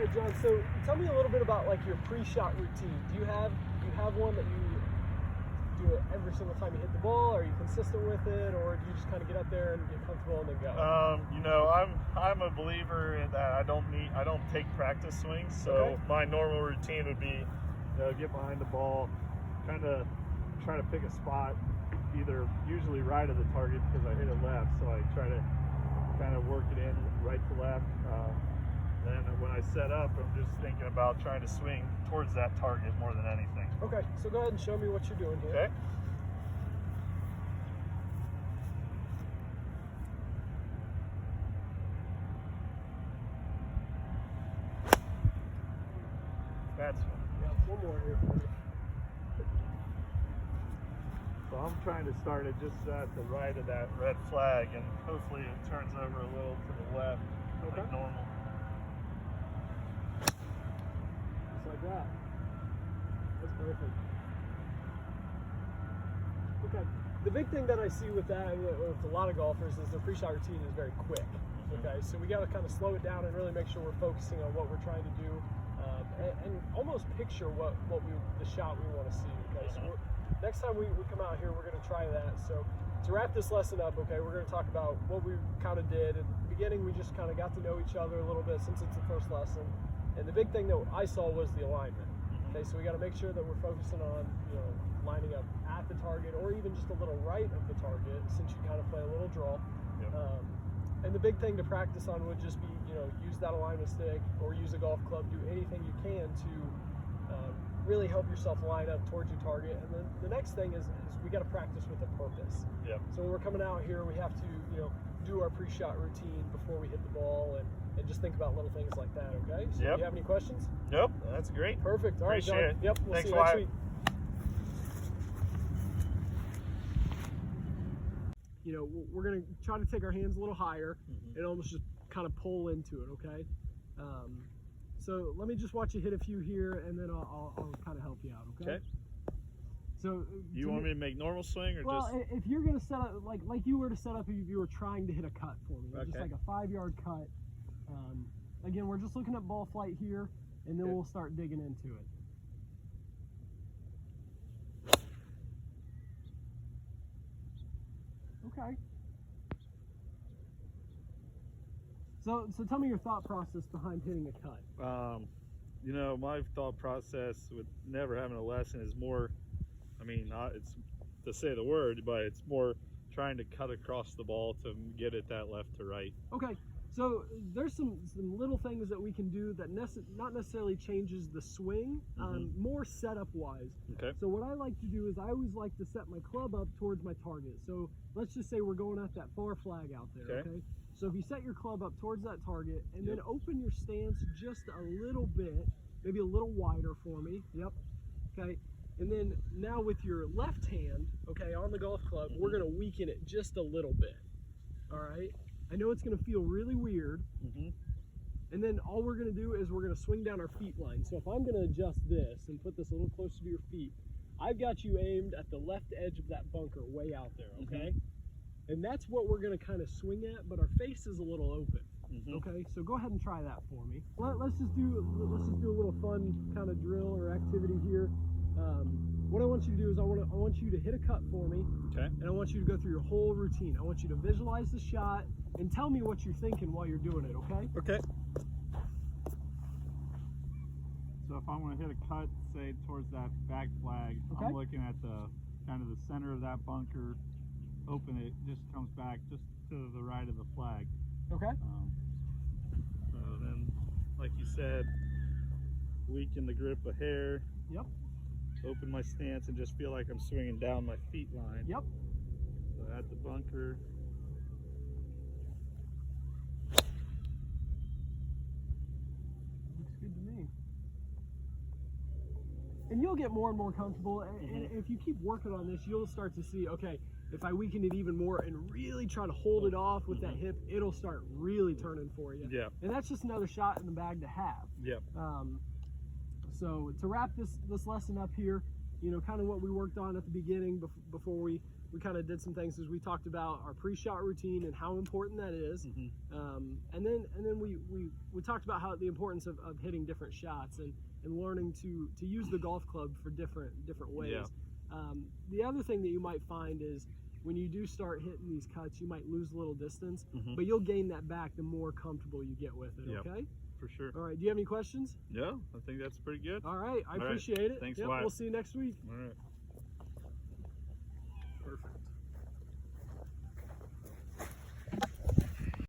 right, John. So tell me a little bit about like your pre-shot routine. Do you have one that you do it every single time you hit the ball? Are you consistent with it, or do you just kind of get up there and get comfortable and then go? You know, I'm a believer in that I don't take practice swings. So Okay. my normal routine would be, get behind the ball, kind of try to pick a spot, usually right of the target because I hit it left. So I try to kind of work it in right to left. Then when I set up, I'm just thinking about trying to swing towards that target more than anything. Okay, so go ahead and show me what you're doing here. Okay. That's Yeah, one more here for you. So I'm trying to start it just at the right of that red flag, and hopefully it turns over a little to the left, Okay. like normal. Just like that. That's perfect. Okay. The big thing that I see with that, with a lot of golfers, is their pre-shot routine is very quick. Okay, so we got to kind of slow it down and really make sure we're focusing on what we're trying to do, and almost picture the shot we want to see. Okay, so next time we come out here, we're going to try that. So to wrap this lesson up, okay, we're going to talk about what we kind of did. At the beginning, we just kind of got to know each other a little bit since it's the first lesson. And the big thing that I saw was the alignment. Okay, so we got to make sure that we're focusing on, lining up at the target or even just a little right of the target, since you kind of play a little draw. Yep. And the big thing to practice on would just be, use that alignment stick or use a golf club, do anything you can to really help yourself line up towards your target. And then the next thing is we got to practice with a purpose. Yep. So when we're coming out here, we have to, do our pre-shot routine before we hit the ball and just think about little things like that, okay? So Yep. do you have any questions? Nope, that's great. Perfect. All right, John. Appreciate it. Yep, we'll Thanks see a you next lot. week. We're going to try to take our hands a little higher and almost just kind of pull into it, okay? So let me just watch you hit a few here, and then I'll kind of help you out, okay? Okay. So You want me to make normal swing or well, just? if you're going to set up, like you were to set up if you were trying to hit a cut for me, just Okay. like a 5-yard cut. Again, we're just looking at ball flight here, and then Okay. we'll start digging into it. Okay. So tell me your thought process behind hitting a cut. My thought process with never having a lesson is more, it's to say the word, but it's more trying to cut across the ball to get it that left to right. Okay, so there's some little things that we can do that not necessarily changes the swing, more setup wise. Okay. So what I like to do is I always like to set my club up towards my target. So let's just say we're going at that far flag out there, okay? So if you set your club up towards that target and then open your stance just a little bit, maybe a little wider for me, okay? And then now with your left hand, okay, on the golf club, we're gonna weaken it just a little bit, all right? I know it's gonna feel really weird, and then all we're gonna do is we're gonna swing down our feet line. So if I'm gonna adjust this and put this a little closer to your feet, I've got you aimed at the left edge of that bunker way out there, okay? And that's what we're gonna kind of swing at, but our face is a little open. Okay, so go ahead and try that for me. Let's just do a little fun kind of drill or activity here. What I want you to do is I want you to hit a cut for me. Okay. And I want you to go through your whole routine. I want you to visualize the shot and tell me what you're thinking while you're doing it, okay? Okay. So if I want to hit a cut, say towards that back flag, I'm looking at the kind of the center of that bunker. Open it, just comes back just to the right of the flag. Okay. So then, like you said, weaken the grip a hair. Yep. Open my stance and just feel like I'm swinging down my feet line. Yep. So at the bunker. Looks good to me. And you'll get more and more comfortable, and if you keep working on this, you'll start to see, okay, if I weaken it even more and really try to hold it off with that hip, it'll start really turning for you. Yeah. And that's just another shot in the bag to have. Yep. So to wrap this lesson up here, kind of what we worked on at the beginning before we we kind of did some things as we talked about our pre-shot routine and how important that is. And then we talked about how the importance of hitting different shots and learning to use the golf club for different ways. The other thing that you might find is when you do start hitting these cuts, you might lose a little distance, but you'll gain that back the more comfortable you get with it. Okay. For sure. All right. Do you have any questions? Yeah, I think that's pretty good. All right. I appreciate it. Thanks, Wyatt. We'll see you next week. All right. Perfect.